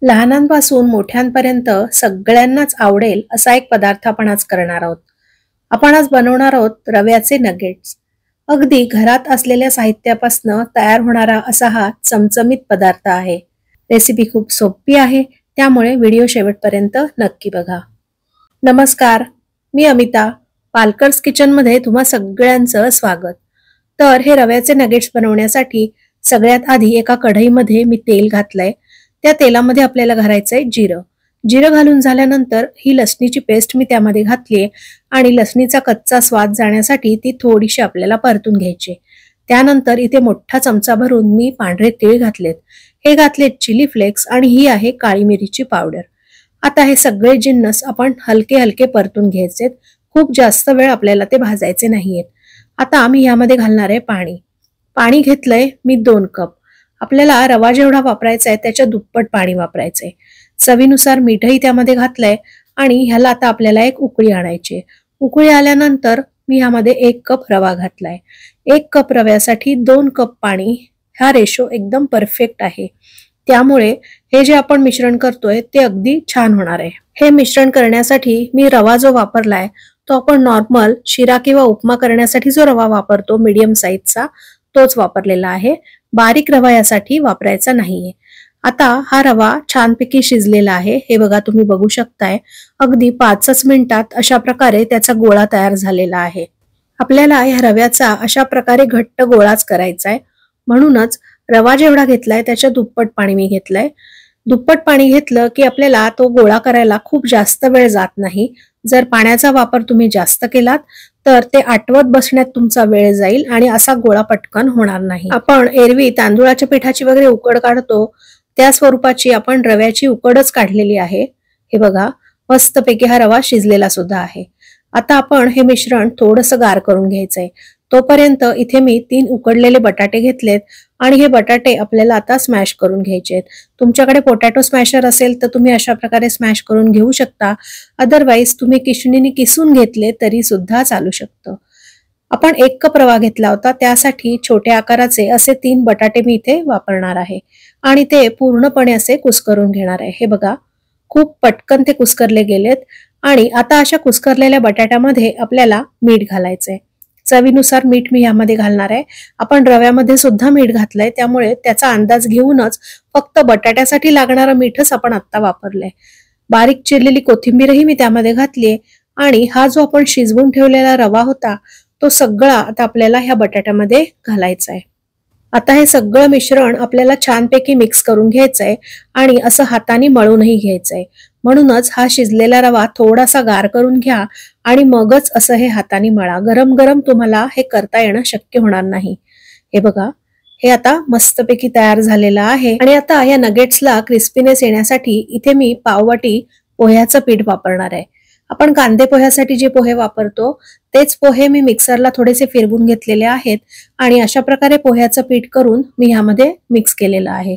लहानांपासून मोठ्यांपर्यंत सगळ्यांनाच आवडेल असा एक पदार्थ आपण आज करणार आहोत. आपण आज बनवणार आहोत रव्याचे नगेट्स. अगदी घरात असलेल्या साहित्यापासून तयार होणारा असा हा चमचमीत पदार्थ आहे. रेसिपी खूप सोपी आहे, त्यामुळे व्हिडिओ शेवटपर्यंत नक्की बघा. नमस्कार, मी अमिता. पालकर्स किचनमध्ये तुम्हा सगळ्यांचं स्वागत. तर हे रव्याचे नगेट्स बनवण्यासाठी सगळ्यात आधी एका कढईमध्ये मी तेल घातलंय. त्या तेलामध्ये आपल्याला घालायचंय जिरं. जिरं घालून झाल्यानंतर ही लसणीची पेस्ट मी त्यामध्ये घातलीये आणि लसणीचा कच्चा स्वाद जाण्यासाठी ती थोडीशी आपल्याला परतून घ्यायची. त्यानंतर इथे मोठा चमचा भरून मी पांढरे तीळ घातलेत. हे घातलेत चिली फ्लेक्स आणि ही आहे काळी मिरीची पावडर. आता हे सगळे जिन्नस आपण हलके हलके परतून घ्यायचेत. खूप जास्त वेळ आपल्याला ते भाजायचे नाहीयेत. आता आम्ही यामध्ये घालणार आहे पाणी. पाणी घेतलंय मी 2 कप. आपल्याला रवा जेवढा वापरायचा आहे त्याच्या दुप्पट पाणी वापरायचंय. चवीनुसार मीठही त्यामध्ये घातलंय आणि ह्याला आता आपल्याला एक उकळी आणायची. उकळी आल्यानंतर मी ह्यामध्ये 1 कप रवा घातलाय. 1 कप रव्यासाठी 2 कप पाणी. हा रेशो एकदम परफेक्ट आहे. त्यामुळे हे जे आपण मिश्रण करतोय ते अगदी छान होणार आहे. हे मिश्रण करण्यासाठी मी रवा जो वापरलाय तो आपण नॉर्मल शिरा किंवा उपमा करण्यासाठी जो रवा वापरतो मीडियम साईजचा तोच वापरलेला आहे. बारीक रवा यासाठी वापरायचा नाहीये. आता हा रवा छानपैकी शिजलेला आहे. हे बघा, तुम्ही बघू शकताय. अगदी 5च मिनिटात अशा प्रकारे त्याचा गोळा तयार झालेला आहे. आपल्याला या रव्याचा अशा प्रकारे घट्ट गोळाच करायचा आहे. म्हणूनच रवा जेवढा घेतलाय त्याच्या दुप्पट पाणी मी घेतलंय. दुप्पट पाणी घेतलं की आपल्याला तो गोळा करायला खूप जास्त वेळ जात नाही. जर पाण्याचा वापर तुम्ही जास्त केलात तर ते आटवत बसण्यात तुमचा वेळ जाईल आणि असा गोळा पटकन होणार नाही. आपण एरवी तांदूळाच्या पिठाची वगैरे उकड काढतो त्या स्वरूपाची आपण रव्याची उकडच काढलेली आहे. हे बघा, मस्तपैकी हा रवा शिजलेला सुद्धा आहे. आता आपण हे मिश्रण थोडंसं गार करून घ्यायचंय. तोपर्यंत इथे मी 3 उकडलेले बटाटे घेतलेत आणि हे बटाटे आपल्याला आता स्मॅश करून घ्यायचेत. तुमच्याकडे पोटॅटो स्मॅशर असेल तर तुम्ही अशा प्रकारे स्मॅश करून घेऊ शकता. अदरवाईज तुम्ही किशणीने किसून घेतले तरी सुद्धा चालू शकतं. आपण 1 कप रवा घेतला होता, त्यासाठी छोट्या आकाराचे असे 3 बटाटे मी इथे वापरणार आहे आणि ते पूर्णपणे असे कुस्करून घेणार आहे. हे बघा, खूप पटकन ते कुस्करले गेलेत. आणि आता अशा कुस्करलेल्या बटाट्यामध्ये आपल्याला मीठ घालायचंय. चवीनुसार मीठ मी यामध्ये घालणार आहे. आपण रव्यामध्ये सुद्धा मीठ घातलंय, त्यामुळे त्याचा अंदाज घेऊनच फक्त बटाट्यासाठी लागणारं मीठच आपण आता वापरलंय. बारीक चिरलेली कोथिंबीरही मी त्यामध्ये घातलीये आणि हा जो आपण शिजवून ठेवलेला रवा होता तो सगळा आता आपल्याला ह्या बटाट्यामध्ये घालायचा आहे. आता हे सगळं मिश्रण आपल्याला छानपैकी मिक्स करून घ्यायचंय आणि असं हाताने मळूनही घ्यायचंय. म्हणूनच हा शिजलेला रवा थोडासा गार करून घ्या आणि मगच असं हे हाताने मळा. गरम गरम तुम्हाला हे करता येणं शक्य होणार नाही. हे बघा, हे आता मस्तपैकी तयार झालेलं आहे. आणि आता या नगेट्सला क्रिस्पीनेस येण्यासाठी इथे मी पाववाटी पोह्याचं पीठ वापरणार आहे. आपण कांदे पोह्यासाठी जे पोहे वापरतो तेच पोहे मी मिक्सरला थोडेसे फिरवून घेतलेले आहेत आणि अशा प्रकारे पोह्याचं पीठ करून मी ह्यामध्ये मिक्स केलेलं आहे.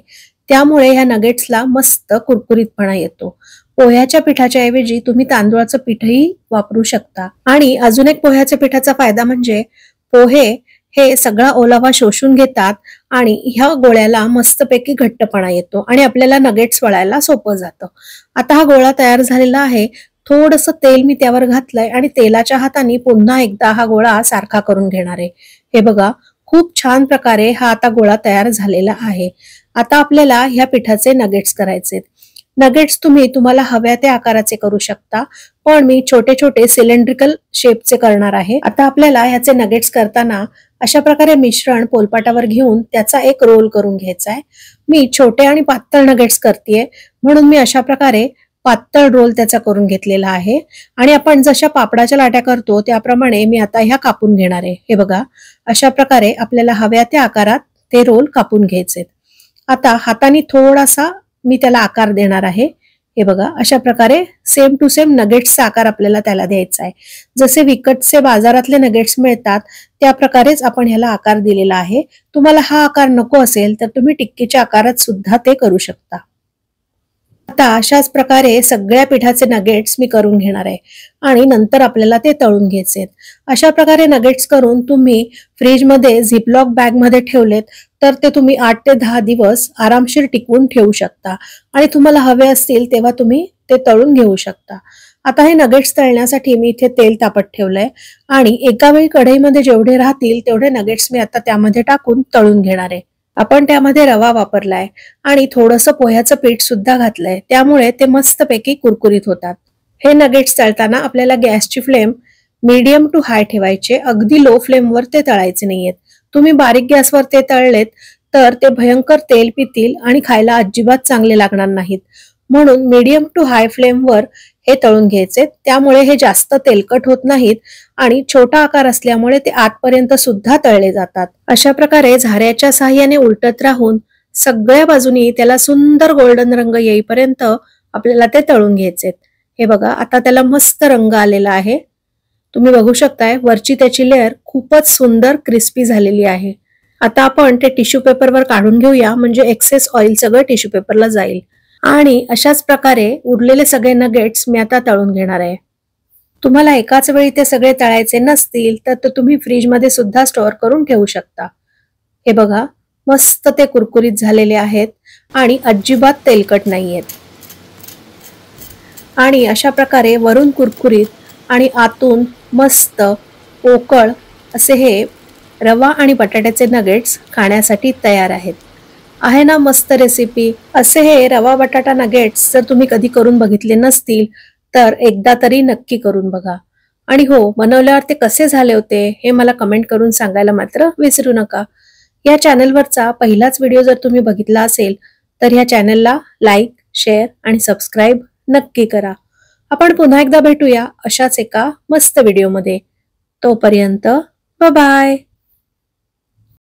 त्यामुळे ह्या नगेट्सला मस्त कुरकुरीतपणा येतो. पोह्याच्या पिठाच्या ऐवजी तुम्ही तांदूळाचं पीठही वापरू शकता. आणि अजून एक पोह्याच्या पिठाचा फायदा म्हणजे पोहे हे सगळा ओलावा शोषून घेतात आणि ह्या गोळ्याला मस्तपैकी घट्टपणा येतो आणि आपल्याला नगेट्स वळायला सोपं जातं. आता हा गोळा तयार झालेला आहे. थोडंसं तेल मी त्यावर घातलंय आणि तेलाच्या हाताने पुन्हा एकदा हा गोळा सारखा करून घेणार आहे. हे बघा, खूप छान प्रकारे हा आता गोळा तयार झालेला आहे. आता आपल्याला ह्या पिठाचे नगेट्स करायचे. नगेट्स तुम्ही तुम्हाला हव्या त्या आकाराचे करू शकता, पण मी छोटे छोटे सिलेंड्रिकल शेपचे करणार आहे. आता आपल्याला ह्याचे नगेट्स करताना अशा प्रकारे मिश्रण पोलपाटावर घेऊन त्याचा एक रोल करून घ्यायचा आहे. मी छोटे आणि पातळ नगेट्स करतेय म्हणून मी अशा प्रकारे पातळ रोल त्याचा करून घेतलेला आहे. आणि आपण जशा पापडाच्या लाट्या करतो त्याप्रमाणे मी आता ह्या कापून घेणार आहे. हे बघा, अशा प्रकारे आपल्याला हव्या त्या आकारात ते रोल कापून घ्यायचे. आता हाताने थोडासा मी त्याला आकार देणार आहे. हे बघा, अशा प्रकारे सेम टू सेम नगेट्सचा आकार आपल्याला त्याला द्यायचा आहे. जसे विकतचे बाजारातले नगेट्स मिळतात त्या प्रकारेच आपण ह्याला आकार दिलेला आहे. तुम्हाला हा आकार नको असेल तर तुम्ही टिक्कीच्या आकारात सुद्धा ते करू शकता. आता अशाच प्रकारे सगळ्या पिठाचे नगेट्स मी करून घेणार आहे आणि नंतर आपल्याला ते तळून घ्यायचे. अशा प्रकारे नगेट्स करून तुम्ही फ्रीजमध्ये झिपलॉक बॅगमध्ये ठेवलेत तर ते तुम्ही 8 ते 10 दिवस आरामशीर टिकवून ठेवू शकता आणि तुम्हाला हवे असतील तेव्हा तुम्ही ते तळून घेऊ शकता. आता हे नगेट्स तळण्यासाठी मी इथे तेल तापत ठेवलंय आणि एका वेळी कढईमध्ये जेवढे राहतील तेवढे नगेट्स मी आता त्यामध्ये टाकून तळून घेणार आहे. आपण त्यामध्ये रवा वापरलाय आणि थोडंसं पोह्याचं पीठ सुद्धा घातलंय, त्यामुळे ते मस्तपैकी कुरकुरीत होतात. हे नगेट्स तळताना आपल्याला गॅसची फ्लेम मीडियम टू हाय ठेवायचे, अगदी लो फ्लेमवर ते तळायचे नाहीयेत. तुम्ही बारीक गॅसवर ते तळलेत तर ते भयंकर तेल पितील आणि खायला अजिबात चांगले लागणार नाहीत. म्हणून मीडियम टू हाय फ्लेमवर हे तळून घ्यायचे, त्यामुळे हे जास्त तेलकट होत नाहीत आणि छोटा आकार असल्यामुळे ते आतपर्यंत सुद्धा तळले जातात. अशा प्रकारे झाऱ्याच्या साहाय्याने उलटत राहून सगळ्या बाजूनी त्याला सुंदर गोल्डन रंग येईपर्यंत आपल्याला ते तळून घ्यायचे. हे बघा, आता त्याला मस्त रंग आलेला आहे. तुम्ही बघू शकताय वरची त्याची लेअर खूपच सुंदर क्रिस्पी झालेली आहे. आता आपण ते टिश्यू पेपरवर काढून घेऊया, म्हणजे एक्सेस ऑइल सगळं टिश्यू पेपरला जाईल. आणि अशाच प्रकारे उरलेले सगळे नगेट्स मी आता तळून घेणार आहे. तुम्हाला एकाच वेळी ते सगळे तळायचे नसतील तर तुम्ही फ्रीजमध्ये सुद्धा स्टोअर करून ठेवू शकता. हे बघा, मस्त ते कुरकुरीत झालेले आहेत आणि अजिबात तेलकट नाहीयेत. आणि अशा प्रकारे वरून कुरकुरीत आणि आतून मस्त पोकळ असे हे रवा आणि बटाट्याचे नगेट्स खाण्यासाठी तयार आहेत. आहे ना मस्त रेसिपी. असे हे रवा बटाटा नगेट्स जर तुम्ही कधी करून बघितले नसतील तर एकदा तरी नक्की करून बघा. आणि हो, बनवल्यावर ते कसे झाले होते हे मला कमेंट करून सांगायला मात्र विसरू नका. या चॅनलवरचा पहिलाच व्हिडिओ जर तुम्ही बघितला असेल तर या चॅनलला लाईक, शेअर आणि सबस्क्राईब नक्की करा. आपण पुन्हा एकदा भेटूया अशाच एका मस्त व्हिडिओमध्ये. तोपर्यंत बाय बाय.